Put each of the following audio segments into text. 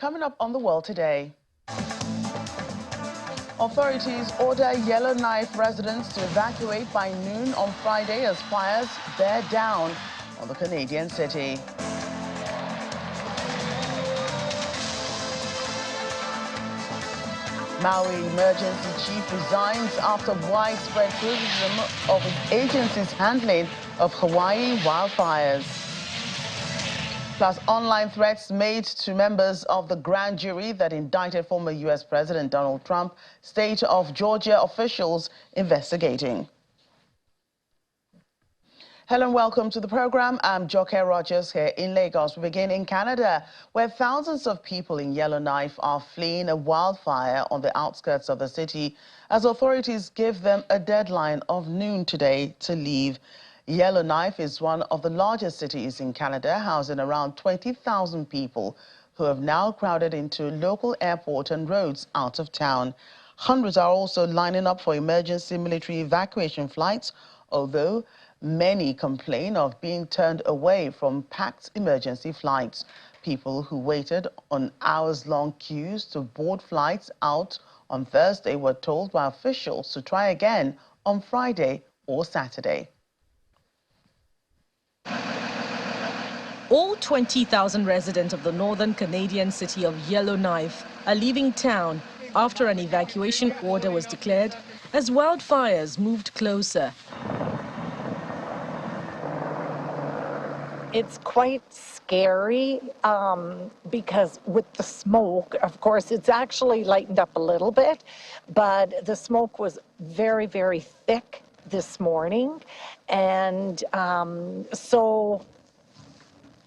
Coming up on The World Today. Authorities order Yellowknife residents to evacuate by noon on Friday as fires bear down on the Canadian city. Maui emergency chief resigns after widespread criticism of his agency's handling of Hawaii wildfires. Plus, online threats made to members of the grand jury that indicted former U.S. President Donald Trump, state of Georgia officials investigating. Hello and welcome to the program. I'm Joke Rogers here in Lagos. We begin in Canada, where thousands of people in Yellowknife are fleeing a wildfire on the outskirts of the city as authorities give them a deadline of noon today to leave. Yellowknife is one of the largest cities in Canada, housing around 20,000 people who have now crowded into local airport and roads out of town. Hundreds are also lining up for emergency military evacuation flights, although many complain of being turned away from packed emergency flights. People who waited on hours-long queues to board flights out on Thursday were told by officials to try again on Friday or Saturday. All 20,000 residents of the northern Canadian city of Yellowknife are leaving town after an evacuation order was declared as wildfires moved closer. It's quite scary because with the smoke, of course, it's actually lightened up a little bit, but the smoke was very, very thick this morning. And so,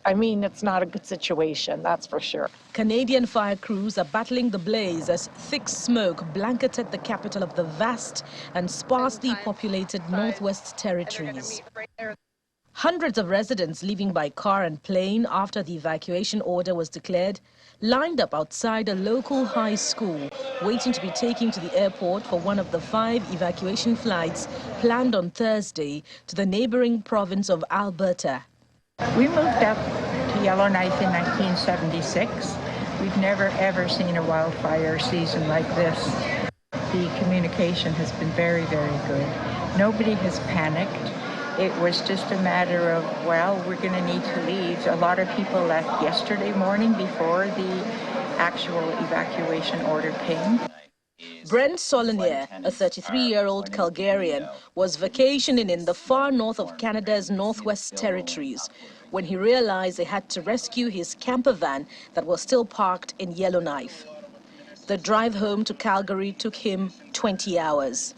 I mean, it's not a good situation, that's for sure. Canadian fire crews are battling the blaze as thick smoke blanketed the capital of the vast and sparsely populated Northwest Territories. Hundreds of residents leaving by car and plane after the evacuation order was declared lined up outside a local high school, waiting to be taken to the airport for one of the 5 evacuation flights planned on Thursday to the neighboring province of Alberta. We moved up to Yellowknife in 1976. We've never ever seen a wildfire season like this. The communication has been very, very good. Nobody has panicked. It was just a matter of, well, we're going to need to leave. A lot of people left yesterday morning before the actual evacuation order came. Brent Solonier, a 33-year-old Calgarian, was vacationing in the far north of Canada's Northwest Territories when he realized they had to rescue his camper van that was still parked in Yellowknife. The drive home to Calgary took him 20 hours.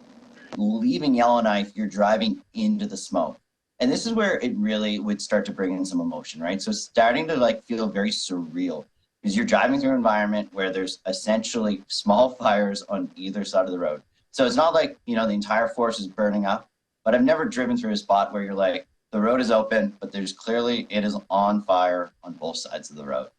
Leaving Yellowknife, you're driving into the smoke. And this is where it really would start to bring in some emotion, right? So it's starting to feel very surreal because you're driving through an environment where there's essentially small fires on either side of the road. So it's not like, the entire forest is burning up, but I've never driven through a spot where you're like, the road is open, but it is on fire on both sides of the road.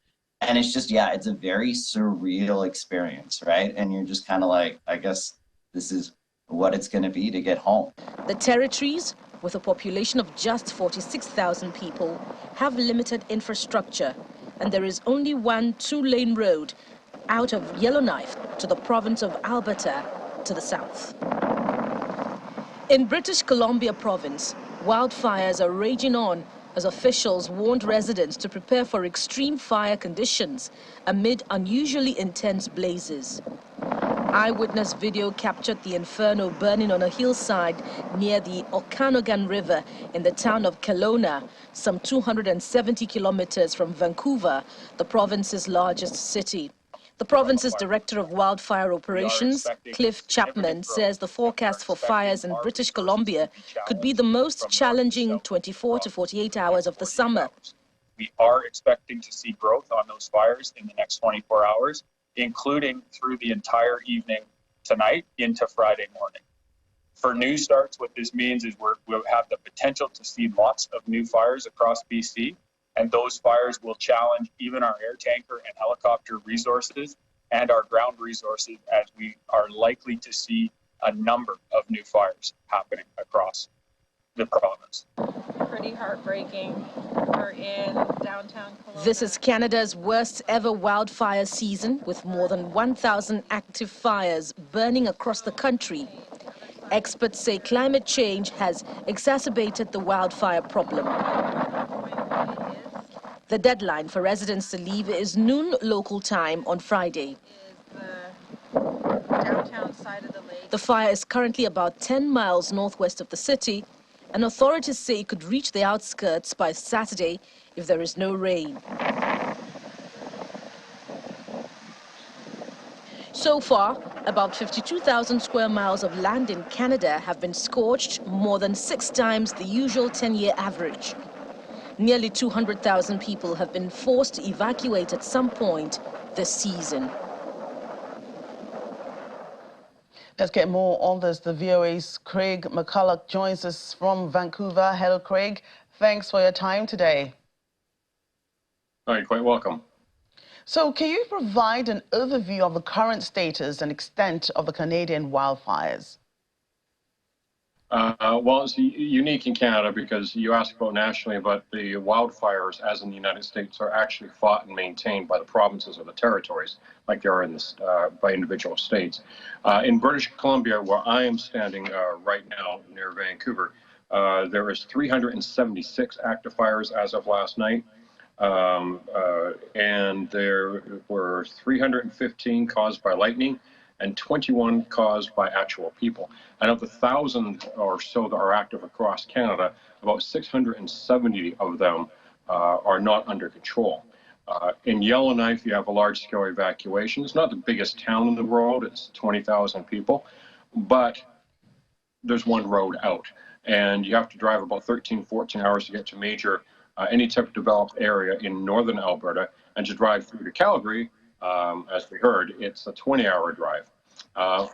And it's just, it's a very surreal experience, right? And you're just kind of like, I guess this is what it's going to be to get home. The territories, with a population of just 46,000 people, have limited infrastructure, and there is only one 2-lane road out of Yellowknife to the province of Alberta to the south. In British Columbia province, wildfires are raging on as officials warned residents to prepare for extreme fire conditions amid unusually intense blazes. Eyewitness video captured the inferno burning on a hillside near the Okanogan River in the town of Kelowna, some 270 kilometers from Vancouver, the province's largest city. The province's director of wildfire operations, Cliff Chapman, says the forecast for fires in British Columbia could be the most challenging 24 to 48 hours of the summer. We are expecting to see growth on those fires in the next 24 hours. Including through the entire evening tonight into Friday morning. For new starts, what this means is we'll have the potential to see lots of new fires across BC, and those fires will challenge even our air tanker and helicopter resources and our ground resources, as we are likely to see a number of new fires happening across the province. Pretty heartbreaking for are in downtown Colombia. This is Canada's worst ever wildfire season, with more than 1,000 active fires burning across the country. Experts say climate change has exacerbated the wildfire problem. The deadline for residents to leave is noon local time on Friday. Downtown side of the lake. The fire is currently about 10 miles northwest of the city, and authorities say it could reach the outskirts by Saturday if there is no rain. So far, about 52,000 square miles of land in Canada have been scorched, more than 6 times the usual 10-year average. Nearly 200,000 people have been forced to evacuate at some point this season. Let's get more on this. The VOA's Craig McCulloch joins us from Vancouver. Hello, Craig. Thanks for your time today. Oh, you're quite welcome. So can you provide an overview of the current status and extent of the Canadian wildfires? Well, it's unique in Canada because you asked about nationally, but the wildfires, as in the United States, are actually fought and maintained by the provinces or the territories, like they are in this, by individual states. In British Columbia, where I am standing right now near Vancouver, there is 376 active fires as of last night. And there were 315 caused by lightning and 21 caused by actual people. And of the 1,000 or so that are active across Canada, about 670 of them are not under control. In Yellowknife, you have a large-scale evacuation. It's not the biggest town in the world. It's 20,000 people, but there's one road out. And you have to drive about 13, 14 hours to get to major any type of developed area in northern Alberta, and to drive through to Calgary, as we heard, it's a 20-hour drive.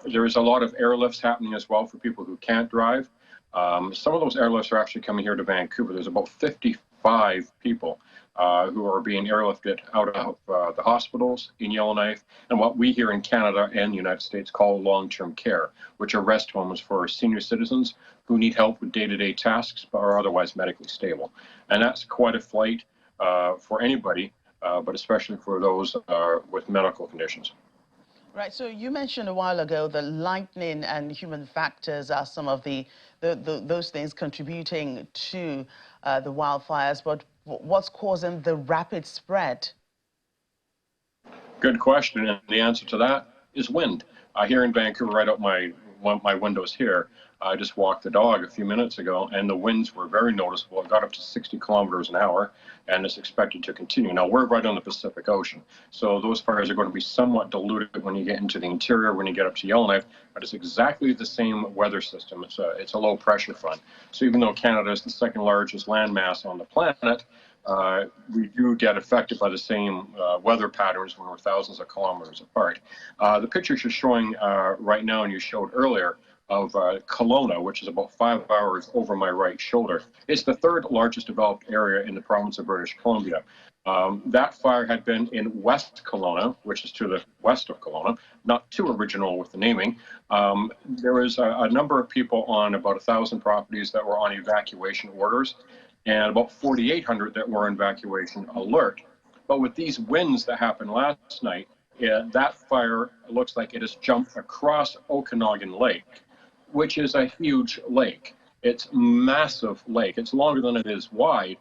There is a lot of airlifts happening as well for people who can't drive. Some of those airlifts are actually coming here to Vancouver. There's about 55 people who are being airlifted out of the hospitals in Yellowknife and what we here in Canada and the United States call long-term care, which are rest homes for senior citizens who need help with day-to-day tasks but are otherwise medically stable. And that's quite a flight for anybody, but especially for those with medical conditions. Right, so you mentioned a while ago that lightning and human factors are some of those things contributing to the wildfires, but what's causing the rapid spread? Good question, and the answer to that is wind. Here in Vancouver, right out my windows here, I just walked the dog a few minutes ago, and the winds were very noticeable. It got up to 60 kilometers an hour, and it's expected to continue. Now, we're right on the Pacific Ocean, so those fires are going to be somewhat diluted when you get into the interior, when you get up to Yellowknife, but it's exactly the same weather system. It's a low-pressure front. So even though Canada is the second largest landmass on the planet, we do get affected by the same weather patterns when we're thousands of kilometers apart. The pictures you're showing right now, and you showed earlier, of Kelowna, which is about 5 hours over my right shoulder. It's the third largest developed area in the province of British Columbia. That fire had been in West Kelowna, which is to the west of Kelowna, not too original with the naming. There was a number of people on about 1,000 properties that were on evacuation orders, and about 4,800 that were on evacuation alert. But with these winds that happened last night, that fire looks like it has jumped across Okanagan Lake, which is a huge lake. It's a massive lake. It's longer than it is wide,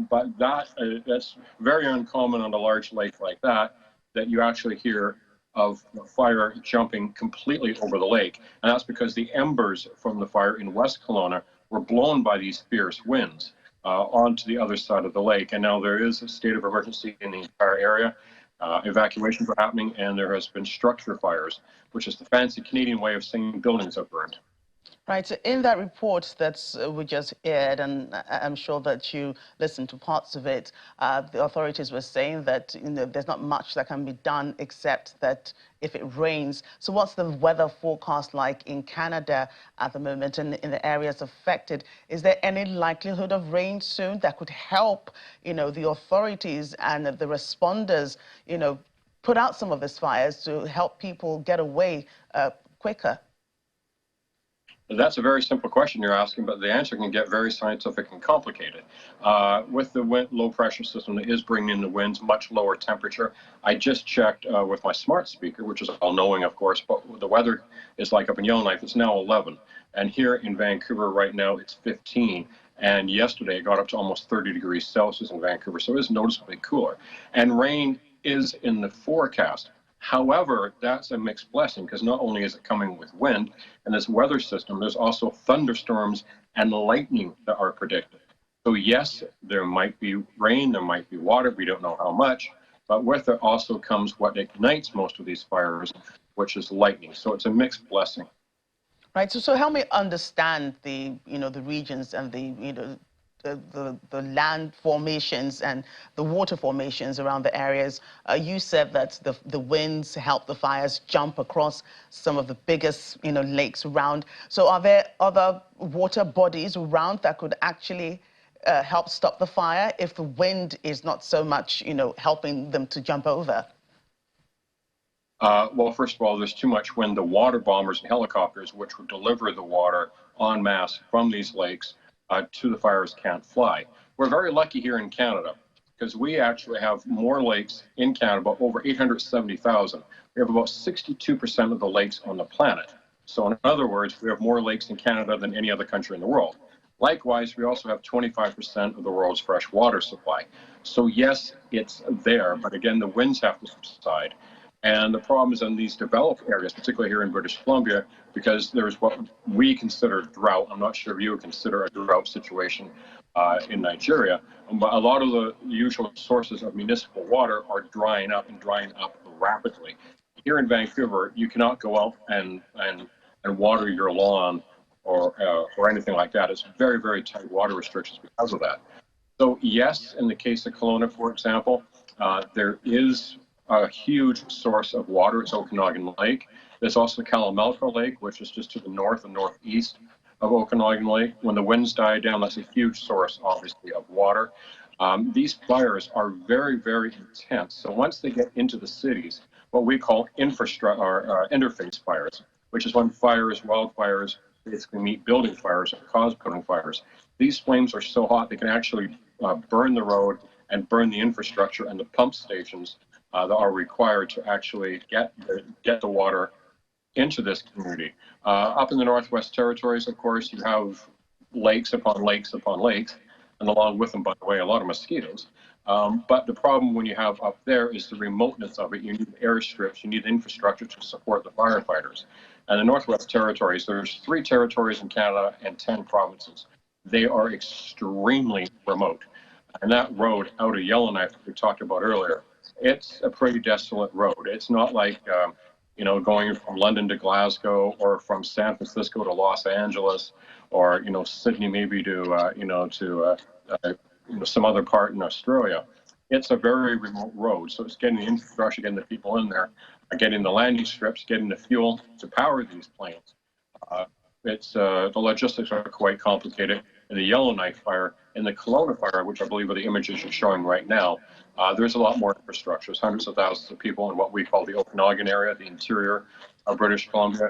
but that's very uncommon on a large lake like that you actually hear of the fire jumping completely over the lake. And that's because the embers from the fire in West Kelowna were blown by these fierce winds onto the other side of the lake. And now there is a state of emergency in the entire area. Evacuations are happening, and there has been structure fires, which is the fancy Canadian way of saying buildings have burned. Right, so in that report that we just aired, and I'm sure that you listened to parts of it, the authorities were saying that there's not much that can be done except that if it rains. So what's the weather forecast like in Canada at the moment and in the areas affected? Is there any likelihood of rain soon that could help, the authorities and the responders, put out some of these fires to help people get away quicker? That's a very simple question you're asking, but the answer can get very scientific and complicated. With the low pressure system that is bringing in the winds, much lower temperature. I just checked with my smart speaker, which is all-knowing, of course, but the weather is like up in Yellowknife, it's now 11. And here in Vancouver right now, it's 15. And yesterday it got up to almost 30 degrees Celsius in Vancouver, so it is noticeably cooler. And rain is in the forecast. However, that's a mixed blessing because not only is it coming with wind and this weather system, there's also thunderstorms and lightning that are predicted. So yes, there might be rain, there might be water, we don't know how much, but with it also comes what ignites most of these fires, which is lightning. So it's a mixed blessing. Right. So help me understand the the regions and the the land formations and the water formations around the areas. You said that the winds help the fires jump across some of the biggest lakes around. So are there other water bodies around that could actually help stop the fire if the wind is not so much helping them to jump over? Well, first of all, there's too much wind. The water bombers and helicopters, which would deliver the water en masse from these lakes to the fires, can't fly. We're very lucky here in Canada because we actually have more lakes in Canada, over 870,000. We have about 62% of the lakes on the planet. So in other words, we have more lakes in Canada than any other country in the world. Likewise, we also have 25% of the world's fresh water supply. So yes, it's there, but again, the winds have to subside. And the problem is in these developed areas, particularly here in British Columbia, because there's what we consider drought. I'm not sure if you would consider a drought situation in Nigeria, but a lot of the usual sources of municipal water are drying up and drying up rapidly. Here in Vancouver, you cannot go out and water your lawn or anything like that. It's very, very tight water restrictions because of that. So yes, in the case of Kelowna, for example, there is a huge source of water. It's Okanagan Lake. There's also Calamelco Lake, which is just to the north and northeast of Okanagan Lake. When the winds die down, that's a huge source, obviously, of water. These fires are very, very intense. So once they get into the cities, what we call interface fires, which is when wildfires, basically meet building fires or cause building fires. These flames are so hot they can actually burn the road and burn the infrastructure and the pump stations that are required to actually get the water into this community. Up in the Northwest Territories, of course, you have lakes upon lakes upon lakes, and along with them, by the way, a lot of mosquitoes. But the problem when you have up there is the remoteness of it. You need airstrips, you need infrastructure to support the firefighters. And the Northwest Territories, there's 3 territories in Canada and 10 provinces. They are extremely remote. And that road out of Yellowknife that we talked about earlier, it's a pretty desolate road. It's not like, going from London to Glasgow or from San Francisco to Los Angeles or, Sydney maybe to some other part in Australia. It's a very remote road. So it's getting the infrastructure, getting the people in there, getting the landing strips, getting the fuel to power these planes. The logistics are quite complicated. In the Yellowknife fire, in the Kelowna fire, which I believe are the images you're showing right now, there's a lot more infrastructure. There's hundreds of thousands of people in what we call the Okanagan area, the interior of British Columbia.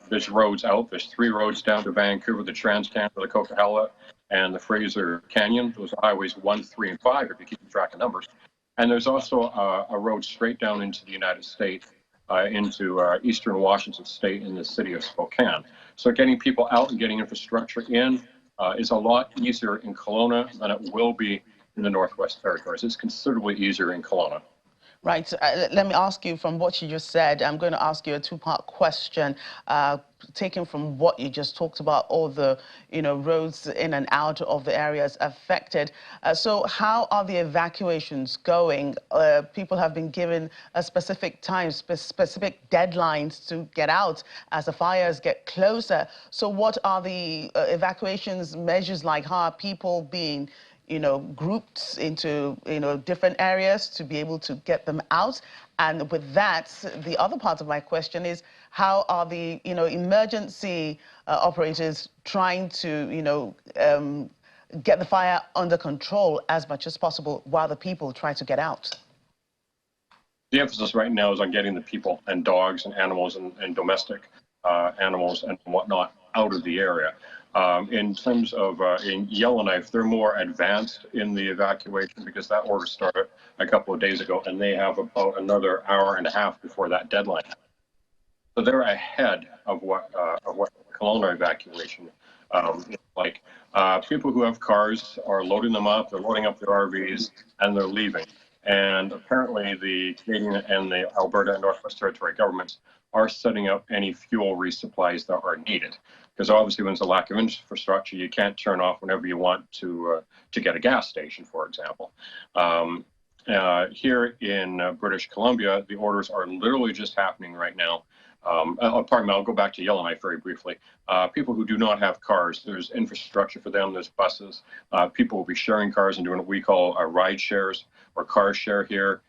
There's roads out. There's 3 roads down to Vancouver, the Trans-Canada, the Coquihalla, and the Fraser Canyon. Those are highways 1, 3, and 5, if you keep track of numbers. And there's also a road straight down into the United States, into eastern Washington State in the city of Spokane. So getting people out and getting infrastructure in is a lot easier in Kelowna than it will be in the Northwest Territories. It's considerably easier in Kelowna. Right. Let me ask you from what you just said. I'm going to ask you a 2-part question, taken from what you just talked about, all the roads in and out of the areas affected. So how are the evacuations going? People have been given a specific time, specific deadlines to get out as the fires get closer. So what are the evacuations measures like? How are people being grouped into, different areas to be able to get them out? And with that, the other part of my question is, how are the, emergency operators trying to, get the fire under control as much as possible while the people try to get out? The emphasis right now is on getting the people and dogs and animals and domestic animals and whatnot out of the area. In terms of in Yellowknife, they're more advanced in the evacuation because that order started a couple of days ago, and they have about another hour and a half before that deadline. So they're ahead of what Kelowna evacuation is like. People who have cars are loading them up, they're loading up their RVs, and they're leaving. And apparently the Canadian and the Alberta and Northwest Territory governments are setting up any fuel resupplies that are needed. Because obviously when there's a lack of infrastructure, you can't turn off whenever you want to get a gas station, for example. Here in British Columbia, the orders are literally just happening right now. Pardon me, I'll go back to Yellowknife very briefly. People who do not have cars, there's infrastructure for them, there's buses. People will be sharing cars and doing what we call ride shares or car share here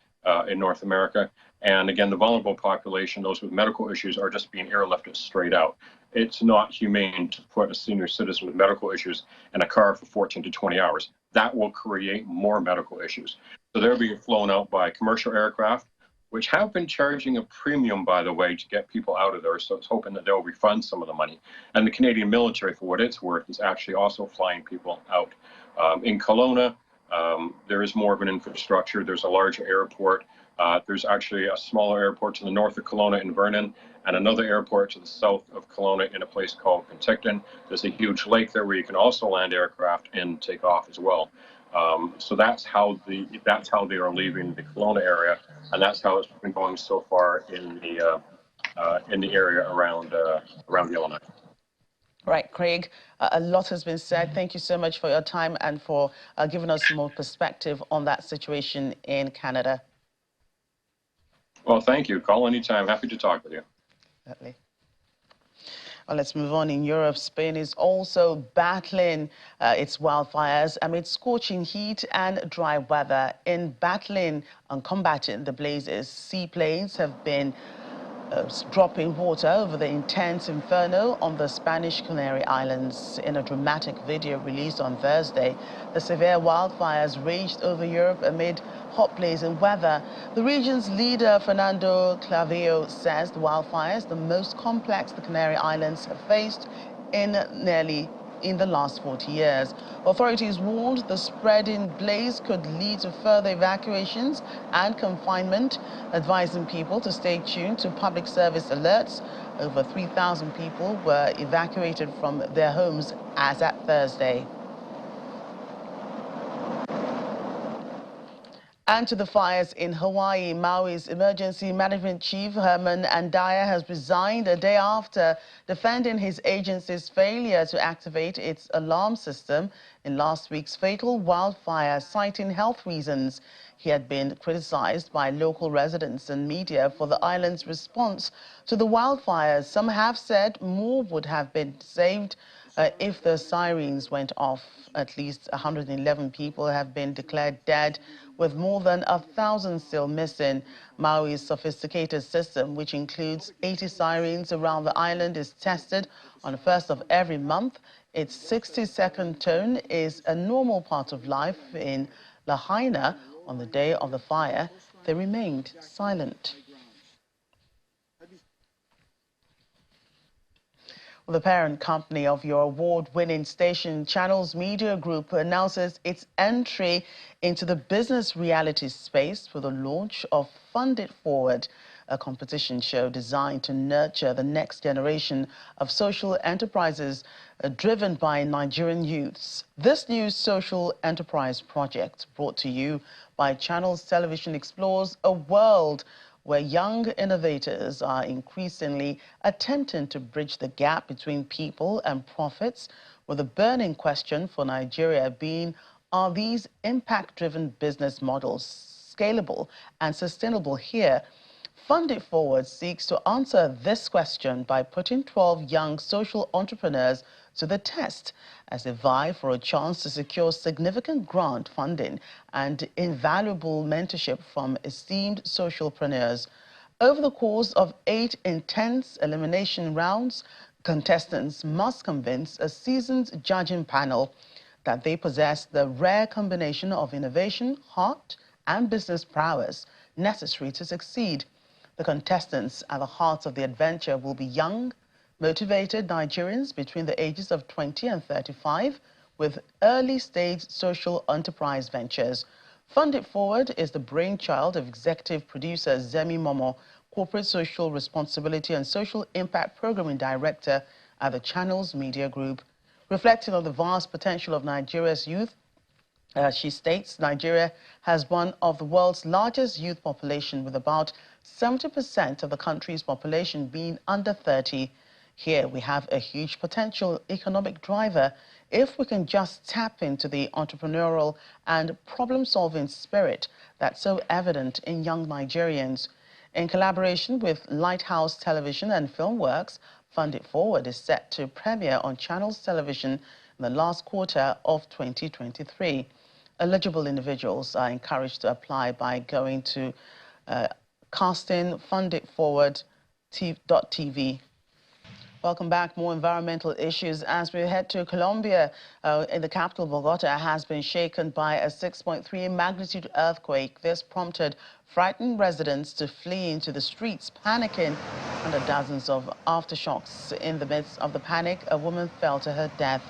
in North America. And again, the vulnerable population, those with medical issues, are just being airlifted straight out. It's not humane to put a senior citizen with medical issues in a car for 14 to 20 hours. That will create more medical issues. So they're being flown out by commercial aircraft, which have been charging a premium, by the way, to get people out of there. So it's hoping that they'll refund some of the money. And the Canadian military, for what it's worth, is actually also flying people out. In Kelowna, there is more of an infrastructure. There's a larger airport. There's actually a smaller airport to the north of Kelowna in Vernon, and another airport to the south of Kelowna in a place called Penticton. There's a huge lake there where you can also land aircraft and take off as well. So that's how they are leaving the Kelowna area, and that's how it's been going so far in the area around Yellowknife. Right, Craig, a lot has been said. Thank you so much for your time and for giving us more perspective on that situation in Canada. Well, thank you. Call anytime. Happy to talk with you. Certainly. Well, let's move on. In Europe, Spain is also battling its wildfires amid scorching heat and dry weather. In battling and combating the blazes, seaplanes have been dropping water over the intense inferno on the Spanish Canary Islands. In a dramatic video released on Thursday, the severe wildfires raged over Europe amid hot blazing weather. The region's leader, Fernando Clavijo, says the wildfires, the most complex the Canary Islands have faced in the last 40 years. Authorities warned the spreading blaze could lead to further evacuations and confinement, advising people to stay tuned to public service alerts. Over 3,000 people were evacuated from their homes as at Thursday. And to the fires in Hawaii, Maui's Emergency Management Chief Herman Andaya has resigned a day after defending his agency's failure to activate its alarm system in last week's fatal wildfire, citing health reasons. He had been criticized by local residents and media for the island's response to the wildfires. Some have said more would have been saved if the sirens went off. At least 111 people have been declared dead, with more than 1,000 still missing. Maui's sophisticated system, which includes 80 sirens around the island, is tested on the 1st of every month. Its 60-second tone is a normal part of life. In Lahaina, on the day of the fire, they remained silent. The parent company of your award-winning station, Channels Media Group, announces its entry into the business reality space for the launch of Fund It Forward, a competition show designed to nurture the next generation of social enterprises driven by Nigerian youths. This new social enterprise project, brought to you by Channels Television, explores a world where young innovators are increasingly attempting to bridge the gap between people and profits, with the burning question for Nigeria being, are these impact-driven business models scalable and sustainable here? Fund It Forward seeks to answer this question by putting 12 young social entrepreneurs to the test as they vie for a chance to secure significant grant funding and invaluable mentorship from esteemed socialpreneurs. Over the course of 8 intense elimination rounds, contestants must convince a seasoned judging panel that they possess the rare combination of innovation, heart, and business prowess necessary to succeed. The contestants at the heart of the adventure will be young, motivated Nigerians between the ages of 20 and 35 with early-stage social enterprise ventures. Fund It Forward is the brainchild of executive producer Zemi Momo, corporate social responsibility and social impact programming director at the Channels Media Group. Reflecting on the vast potential of Nigeria's youth, she states Nigeria has one of the world's largest youth population, with about 70% of the country's population being under 30. Here we have a huge potential economic driver if we can just tap into the entrepreneurial and problem-solving spirit that's so evident in young Nigerians. In collaboration with Lighthouse Television and Filmworks, Fund It Forward is set to premiere on Channels Television in the last quarter of 2023. Eligible individuals are encouraged to apply by going to castingfunditforward.tv. Welcome back. More environmental issues as we head to Colombia. In the capital, Bogota has been shaken by a 6.3 magnitude earthquake. This prompted frightened residents to flee into the streets, panicking under dozens of aftershocks. In the midst of the panic, a woman fell to her death.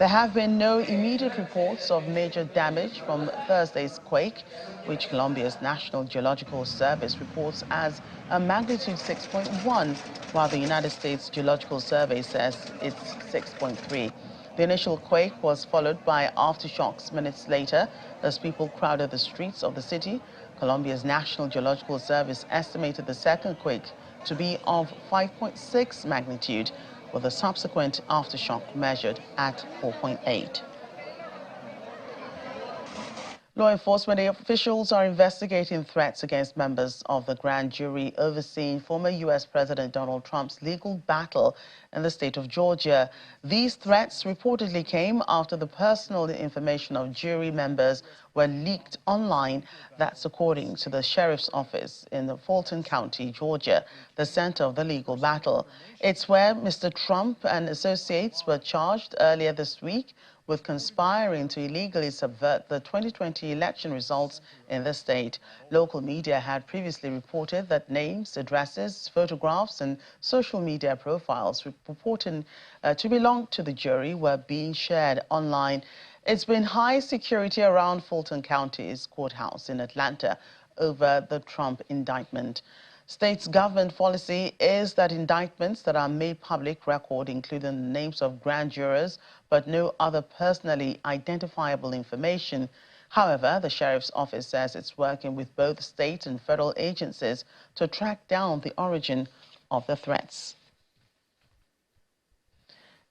There have been no immediate reports of major damage from Thursday's quake, which Colombia's National Geological Service reports as a magnitude 6.1, while the United States Geological Survey says it's 6.3. The initial quake was followed by aftershocks minutes later as people crowded the streets of the city. Colombia's National Geological Service estimated the second quake to be of 5.6 magnitude, with a subsequent aftershock measured at 4.8. Law enforcement officials are investigating threats against members of the grand jury overseeing former U.S. President Donald Trump's legal battle in the state of Georgia. These threats reportedly came after the personal information of jury members were leaked online. That's according to the sheriff's office in Fulton County, Georgia, the center of the legal battle. It's where Mr. Trump and associates were charged earlier this week with conspiring to illegally subvert the 2020 election results in the state. Local media had previously reported that names, addresses, photographs, and social media profiles purporting to belong to the jury were being shared online. It's been high security around Fulton County's courthouse in Atlanta over the Trump indictment. State's government policy is that indictments that are made public record, including the names of grand jurors, but no other personally identifiable information. However, the sheriff's office says it's working with both state and federal agencies to track down the origin of the threats.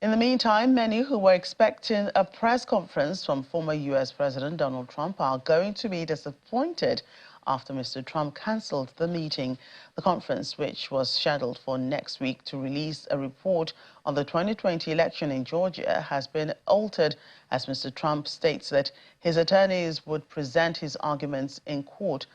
In the meantime, many who were expecting a press conference from former U.S. President Donald Trump are going to be disappointed after Mr. Trump cancelled the meeting. The conference, which was scheduled for next week to release a report on the 2020 election in Georgia, has been altered as Mr. Trump states that his attorneys would present his arguments in court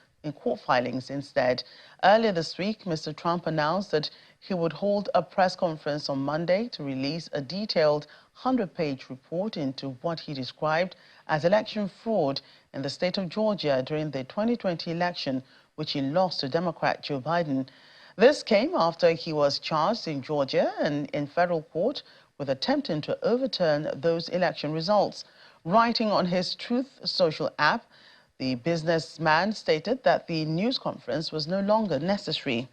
filings instead. Earlier this week, Mr. Trump announced that he would hold a press conference on Monday to release a detailed 100-page report into what he described as election fraud in the state of Georgia during the 2020 election, which he lost to Democrat Joe Biden. This came after he was charged in Georgia and in federal court with attempting to overturn those election results. Writing on his Truth Social app, the businessman stated that the news conference was no longer necessary.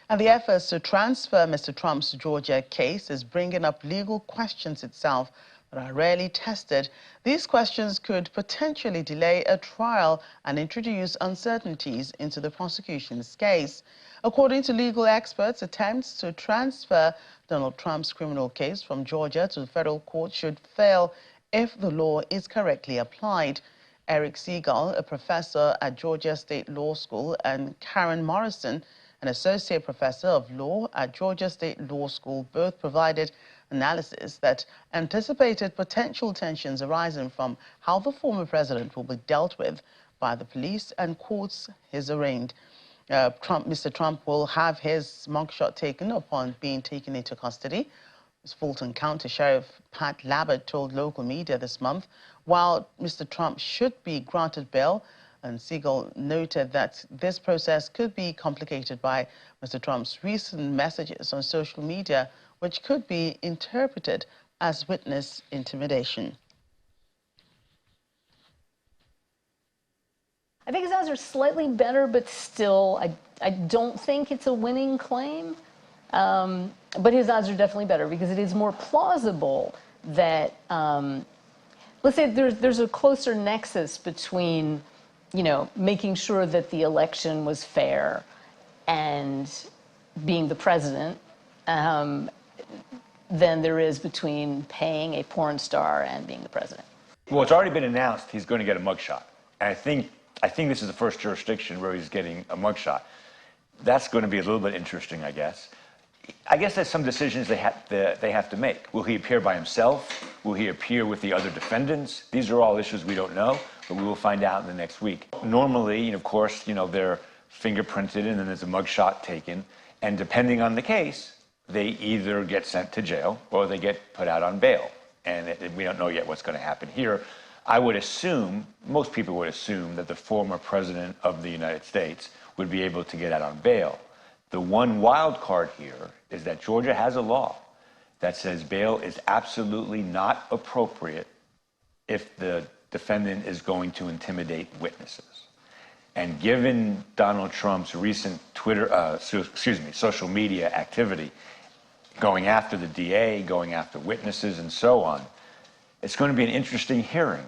And the efforts to transfer Mr. Trump's Georgia case is bringing up legal questions itself that are rarely tested. These questions could potentially delay a trial and introduce uncertainties into the prosecution's case. According to legal experts, attempts to transfer Donald Trump's criminal case from Georgia to the federal court should fail if the law is correctly applied. Eric Segal, a professor at Georgia State Law School, and Karen Morrison, an associate professor of law at Georgia State Law School, both provided analysis that anticipated potential tensions arising from how the former president will be dealt with by the police and courts he's arraigned. Mr. Trump will have his mugshot taken upon being taken into custody. Fulton County Sheriff Pat Labott told local media this month, while Mr. Trump should be granted bail, And Siegel noted that this process could be complicated by Mr. Trump's recent messages on social media, which could be interpreted as witness intimidation. I think his odds are slightly better, but still, I don't think it's a winning claim. But his odds are definitely better because it is more plausible that, let's say there's a closer nexus between, making sure that the election was fair and being the president than there is between paying a porn star and being the president. Well, it's already been announced he's going to get a mugshot. And I think this is the first jurisdiction where he's getting a mugshot. That's going to be a little bit interesting, I guess. I guess there's some decisions they have to make. Will he appear by himself? Will he appear with the other defendants? These are all issues we don't know, but we will find out in the next week. Normally, of course, they're fingerprinted and then there's a mugshot taken. And depending on the case, they either get sent to jail or they get put out on bail. And we don't know yet what's going to happen here. I would assume, most people would assume, that the former president of the United States would be able to get out on bail. The one wild card here is that Georgia has a law that says bail is absolutely not appropriate if the defendant is going to intimidate witnesses. And given Donald Trump's recent social media activity, going after the DA, going after witnesses, and so on, it's going to be an interesting hearing.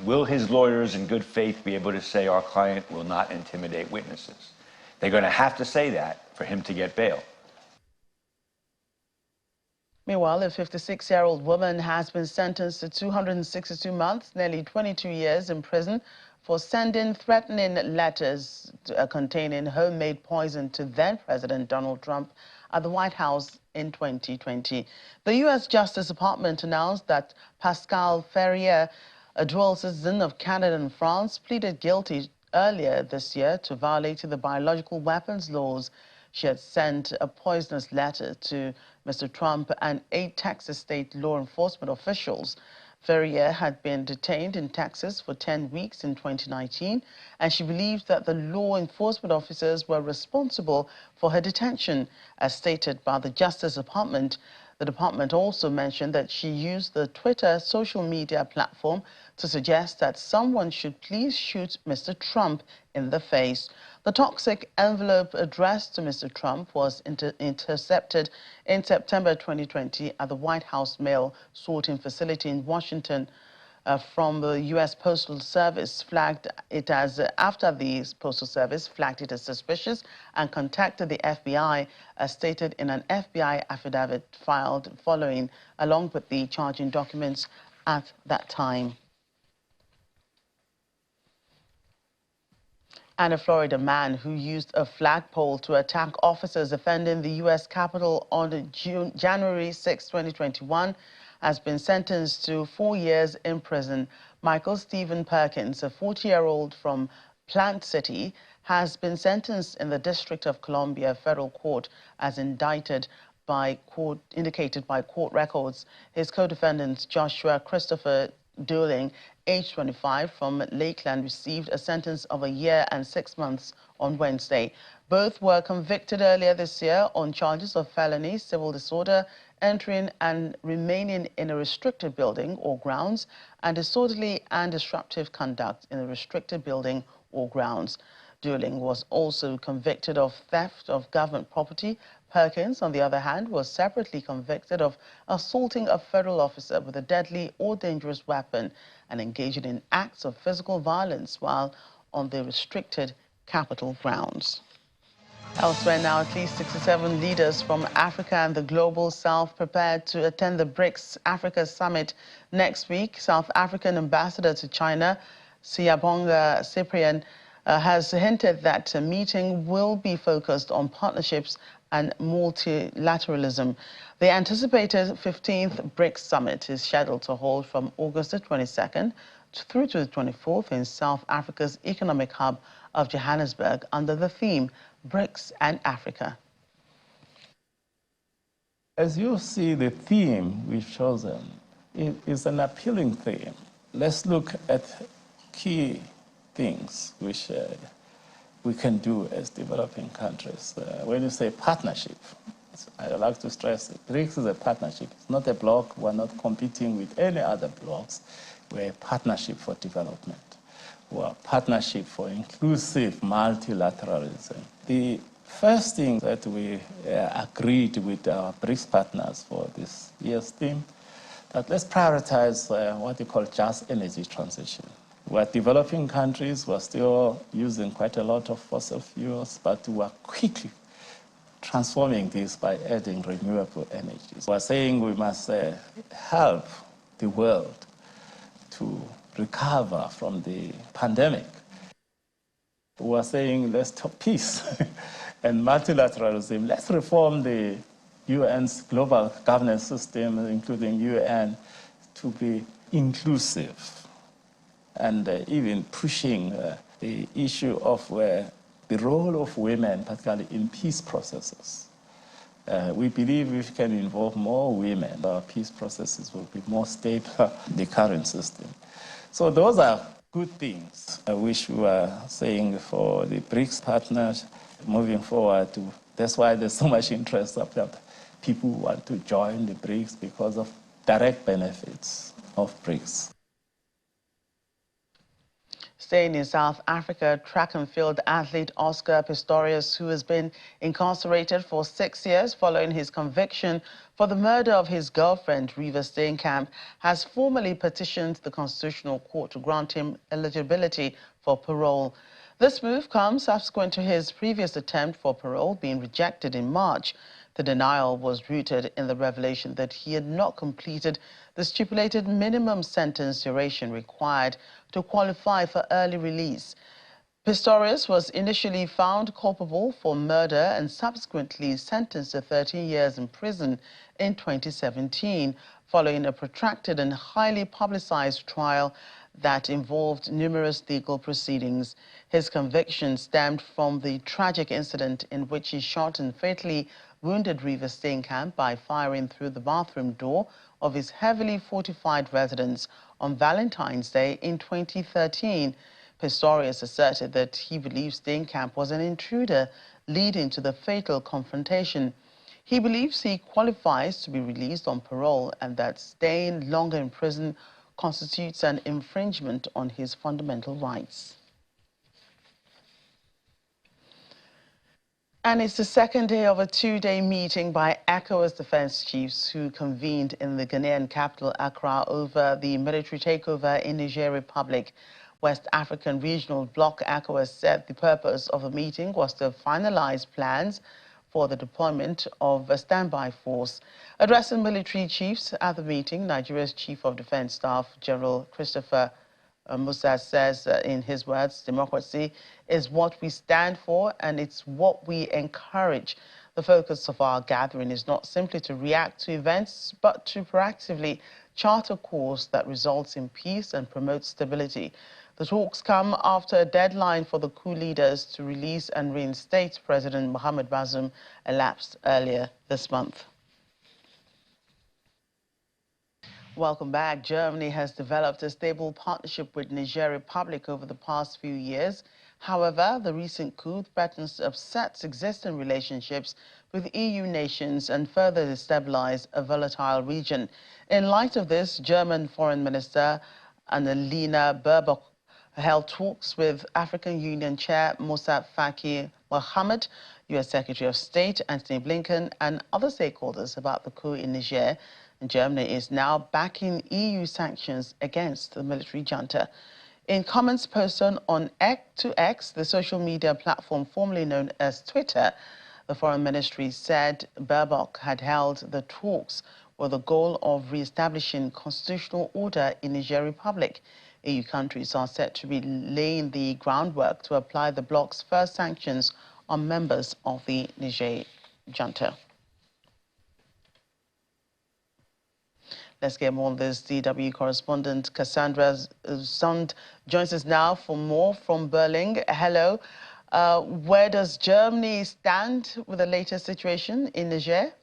Will his lawyers in good faith be able to say our client will not intimidate witnesses? They're going to have to say that for him to get bail. Meanwhile, a 56-year-old woman has been sentenced to 262 months, nearly 22 years in prison, for sending threatening letters containing homemade poison to then-President Donald Trump at the White House in 2020. The U.S. Justice Department announced that Pascal Ferrier, a dual citizen of Canada and France, pleaded guilty earlier this year to violating the biological weapons laws. She had sent a poisonous letter to Mr. Trump and 8 Texas state law enforcement officials. Ferrier had been detained in Texas for 10 weeks in 2019, and she believed that the law enforcement officers were responsible for her detention, as stated by the Justice Department. The department also mentioned that she used the Twitter social media platform to suggest that someone should please shoot Mr. Trump in the face. The toxic envelope addressed to Mr. Trump was intercepted in September 2020 at the White House mail sorting facility in Washington. From the U.S. Postal Service flagged it as, after the Postal Service flagged it as suspicious and contacted the FBI, as stated in an FBI affidavit filed following, along with the charging documents at that time. And a Florida man who used a flagpole to attack officers defending the U.S. Capitol on January 6, 2021, has been sentenced to 4 years in prison. Michael Stephen Perkins, a 40-year-old from Plant City, has been sentenced in the District of Columbia Federal Court as indicated by court records. His co-defendant, Joshua Christopher Dooling, age 25, from Lakeland, received a sentence of 1 year and 6 months on Wednesday. Both were convicted earlier this year on charges of felony, civil disorder, entering and remaining in a restricted building or grounds, and disorderly and disruptive conduct in a restricted building or grounds. Dooling was also convicted of theft of government property. Perkins, on the other hand, was separately convicted of assaulting a federal officer with a deadly or dangerous weapon and engaging in acts of physical violence while on the restricted Capitol grounds. Elsewhere now, at least 67 leaders from Africa and the Global South prepared to attend the BRICS Africa Summit next week. South African ambassador to China, Siyabonga Cyprian, has hinted that a meeting will be focused on partnerships and multilateralism. The anticipated 15th BRICS Summit is scheduled to hold from August the 22nd through to the 24th in South Africa's economic hub of Johannesburg under the theme BRICS and Africa. As you see, the theme we've chosen is an appealing theme. Let's look at key things which we can do as developing countries. When you say partnership, I like to stress it. BRICS is a partnership. It's not a bloc. We're not competing with any other blocs. We're a partnership for development. We're a partnership for inclusive multilateralism. The first thing that we agreed with our BRICS partners for this year's theme, that let's prioritize what we call just energy transition. We're developing countries. We're still using quite a lot of fossil fuels, but we're quickly transforming this by adding renewable energies. We're saying we must help the world to recover from the pandemic. We're saying let's talk peace and multilateralism. Let's reform the UN's global governance system, including UN, to be inclusive and even pushing the issue of the role of women, particularly in peace processes. We believe if we can involve more women, our peace processes will be more stable than the current system. So those are good things which we are saying for the BRICS partners moving forward. That's why there's so much interest of that people who want to join the BRICS because of direct benefits of BRICS. Staying in South Africa, track and field athlete Oscar Pistorius, who has been incarcerated for 6 years following his conviction for the murder of his girlfriend, Reeva Steenkamp, has formally petitioned the Constitutional Court to grant him eligibility for parole. This move comes subsequent to his previous attempt for parole being rejected in March. The denial was rooted in the revelation that he had not completed the stipulated minimum sentence duration required to qualify for early release. Pistorius was initially found culpable for murder and subsequently sentenced to 13 years in prison in 2017, following a protracted and highly publicized trial that involved numerous legal proceedings. His conviction stemmed from the tragic incident in which he shot and fatally wounded Reeva Steenkamp by firing through the bathroom door of his heavily fortified residence on Valentine's Day in 2013. Pistorius asserted that he believes Steenkamp was an intruder, leading to the fatal confrontation. He believes he qualifies to be released on parole and that staying longer in prison constitutes an infringement on his fundamental rights. And it's the second day of a two-day meeting by ECOWAS defense chiefs who convened in the Ghanaian capital, Accra, over the military takeover in Niger Republic. West African Regional Bloc ECOWAS said the purpose of the meeting was to finalize plans for the deployment of a standby force. Addressing military chiefs at the meeting, Nigeria's Chief of Defense Staff, General Christopher Musa, says, in his words, democracy is what we stand for and it's what we encourage. The focus of our gathering is not simply to react to events, but to proactively chart a course that results in peace and promotes stability. The talks come after a deadline for the coup leaders to release and reinstate President Mohamed Bazoum elapsed earlier this month. Welcome back. Germany has developed a stable partnership with Niger Republic over the past few years. However, the recent coup threatens to upset existing relationships with EU nations and further destabilize a volatile region. In light of this, German Foreign Minister Annalena Baerbock held talks with African Union Chair Moussa Faki Mohammed, U.S. Secretary of State Antony Blinken, and other stakeholders about the coup in Niger. Germany is now backing EU sanctions against the military junta. In comments posted on X, the social media platform formerly known as Twitter, the Foreign Ministry said Baerbock had held the talks with the goal of re-establishing constitutional order in Niger Republic. EU countries are set to be laying the groundwork to apply the bloc's first sanctions on members of the Niger junta. Let's get more on this. DW correspondent Cassandra Sund joins us now for more from Berlin. Hello. Where does Germany stand with the latest situation in Niger?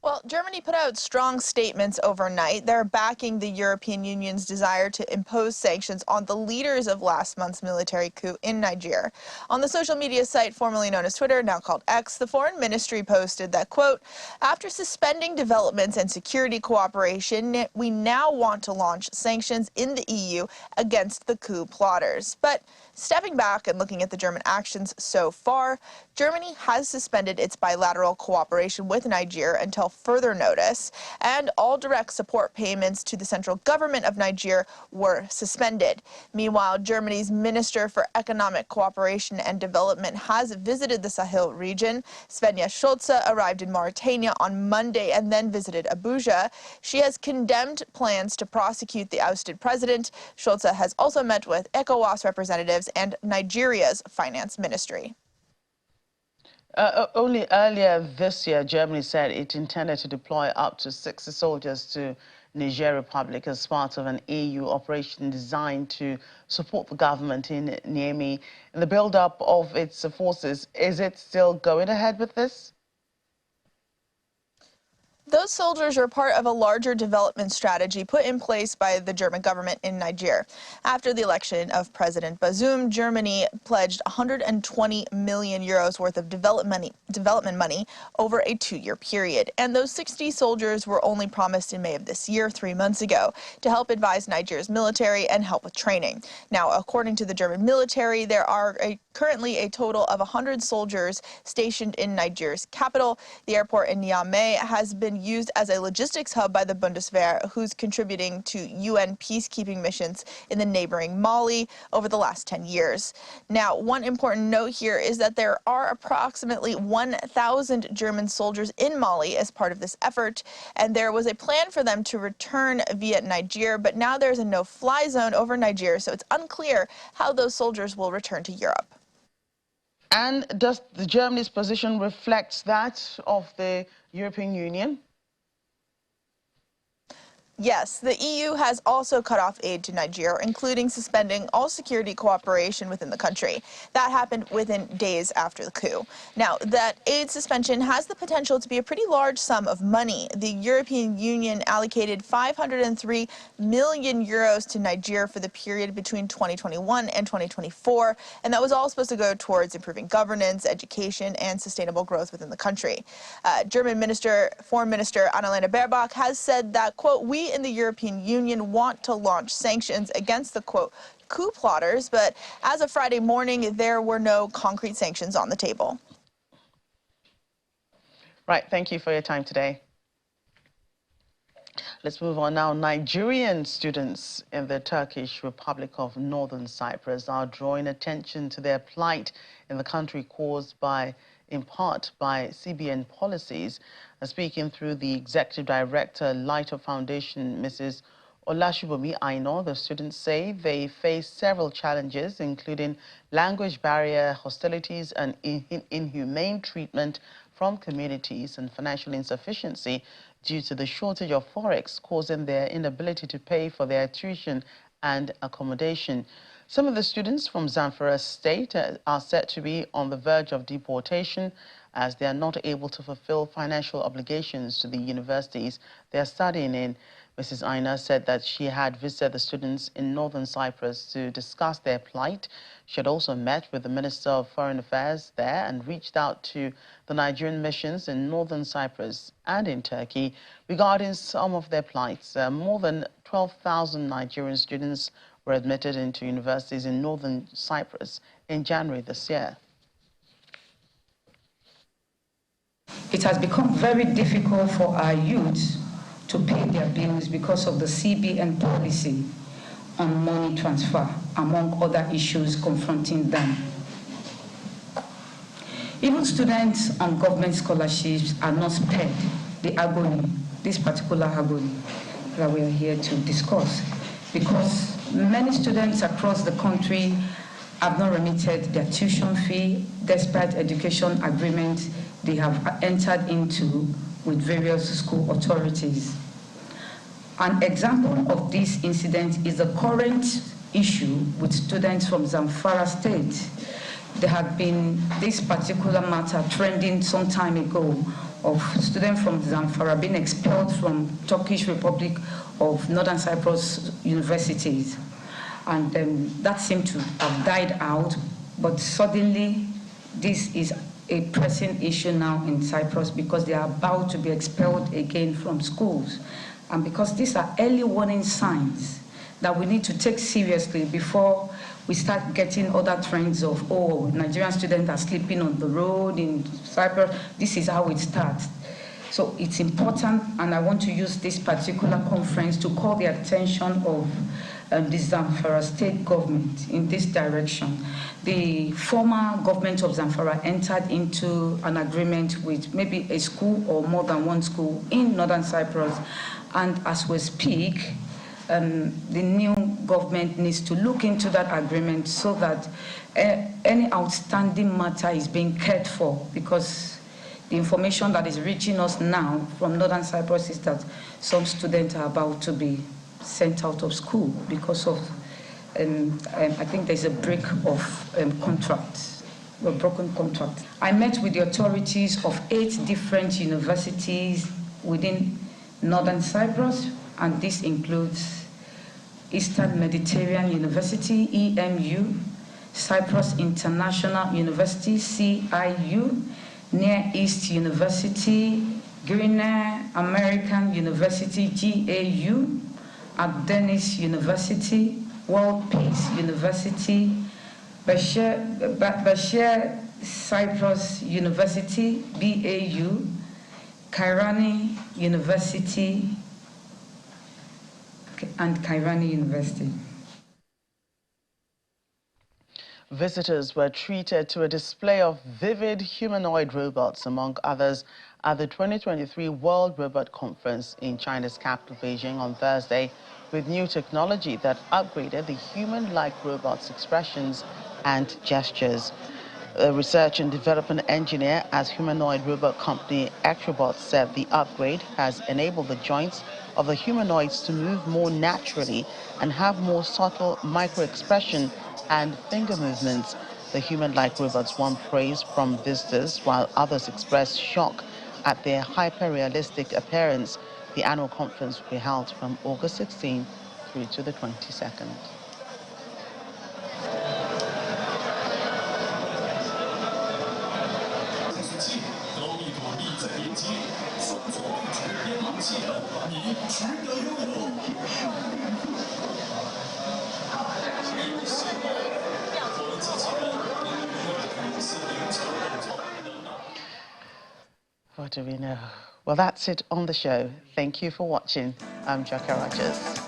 Well, Germany put out strong statements overnight. They're backing the European Union's desire to impose sanctions on the leaders of last month's military coup in Niger. On the social media site formerly known as Twitter, now called X, the foreign ministry posted that, quote, after suspending developments and security cooperation, we now want to launch sanctions in the EU against the coup plotters. But stepping back and looking at the German actions so far, Germany has suspended its bilateral cooperation with Niger until further notice, and all direct support payments to the central government of Niger were suspended. Meanwhile, Germany's Minister for Economic Cooperation and Development has visited the Sahel region. Svenja Schulze arrived in Mauritania on Monday and then visited Abuja. She has condemned plans to prosecute the ousted president. Schulze has also met with ECOWAS representatives and Nigeria's finance ministry. Only earlier this year, Germany said it intended to deploy up to 60 soldiers to Niger Republic as part of an EU operation designed to support the government in Niamey. In the build-up of its forces, is it still going ahead with this? Those soldiers are part of a larger development strategy put in place by the German government in Niger. After the election of President Bazoum, Germany pledged 120 million euros worth of development money over a 2-year period. And those 60 soldiers were only promised in May of this year, 3 months ago, to help advise Niger's military and help with training. Now, according to the German military, there are currently a total of 100 soldiers stationed in Niger's capital. The airport in Niamey has been used as a logistics hub by the Bundeswehr, who's contributing to UN peacekeeping missions in the neighboring Mali over the last 10 years. Now, one important note here is that there are approximately 1,000 German soldiers in Mali as part of this effort, and there was a plan for them to return via Niger, but now there's a no-fly zone over Niger, so it's unclear how those soldiers will return to Europe. And does Germany's position reflect that of the European Union? Yes, the EU has also cut off aid to Niger, including suspending all security cooperation within the country. That happened within days after the coup. Now, that aid suspension has the potential to be a pretty large sum of money. The European Union allocated 503 million euros to Niger for the period between 2021 and 2024, and that was all supposed to go towards improving governance, education, and sustainable growth within the country. German Foreign Minister Annalena Baerbock has said that, quote, we in the European Union want to launch sanctions against the, quote, coup plotters, but as of Friday morning, there were no concrete sanctions on the table. Right, thank you for your time today. Let's move on now. Nigerian students in the Turkish Republic of Northern Cyprus are drawing attention to their plight in the country caused by, in part, by CBN policies. Speaking through the Executive Director, Lighter Foundation, Mrs. Olashibomi Aino, the students say they face several challenges, including language barrier, hostilities, and inhumane treatment from communities and financial insufficiency due to the shortage of forex, causing their inability to pay for their tuition and accommodation. Some of the students from Zamfara State are said to be on the verge of deportation as they are not able to fulfill financial obligations to the universities they are studying in. Mrs. Aina said that she had visited the students in Northern Cyprus to discuss their plight. She had also met with the Minister of Foreign Affairs there and reached out to the Nigerian missions in Northern Cyprus and in Turkey regarding some of their plights. More than 12,000 Nigerian students were admitted into universities in Northern Cyprus in January this year. It has become very difficult for our youth to pay their bills because of the CBN policy on money transfer, among other issues confronting them. Even students on government scholarships are not spared the agony, this particular agony that we are here to discuss, because many students across the country have not remitted their tuition fee despite education agreements they have entered into with various school authorities. An example of this incident is the current issue with students from Zamfara State. There had been this particular matter trending some time ago of students from Zamfara being expelled from Turkish Republic of Northern Cyprus universities. And that seemed to have died out, but suddenly this is a pressing issue now in Cyprus because they are about to be expelled again from schools. And because these are early warning signs that we need to take seriously before we start getting other trends of, oh, Nigerian students are sleeping on the road in Cyprus. This is how it starts. So it's important, and I want to use this particular conference to call the attention of the Zamfara state government in this direction. The former government of Zamfara entered into an agreement with maybe a school or more than one school in Northern Cyprus, and as we speak, the new government needs to look into that agreement so that any outstanding matter is being cared for, because the information that is reaching us now from Northern Cyprus is that some students are about to be sent out of school because of, I think there's a break of contracts, a broken contract. I met with the authorities of 8 different universities within Northern Cyprus, and this includes Eastern Mediterranean University, EMU, Cyprus International University, CIU, Near East University, Guinea American University, GAU, Adenis University, World Peace University, Bashir Cyprus University, BAU, Kairani University, and Kairani University. Visitors were treated to a display of vivid humanoid robots, among others, at the 2023 World Robot Conference in China's capital, Beijing, on Thursday, with new technology that upgraded the human-like robots' expressions and gestures. A research and development engineer at humanoid robot company Acrobot said the upgrade has enabled the joints of the humanoids to move more naturally and have more subtle micro-expression and finger movements. The human-like robots won praise from visitors, while others expressed shock at their hyper-realistic appearance. The annual conference will be held from August 16 through to the 22nd. What do we know? Well, that's it on the show. Thank you for watching. I'm Jackie Rogers.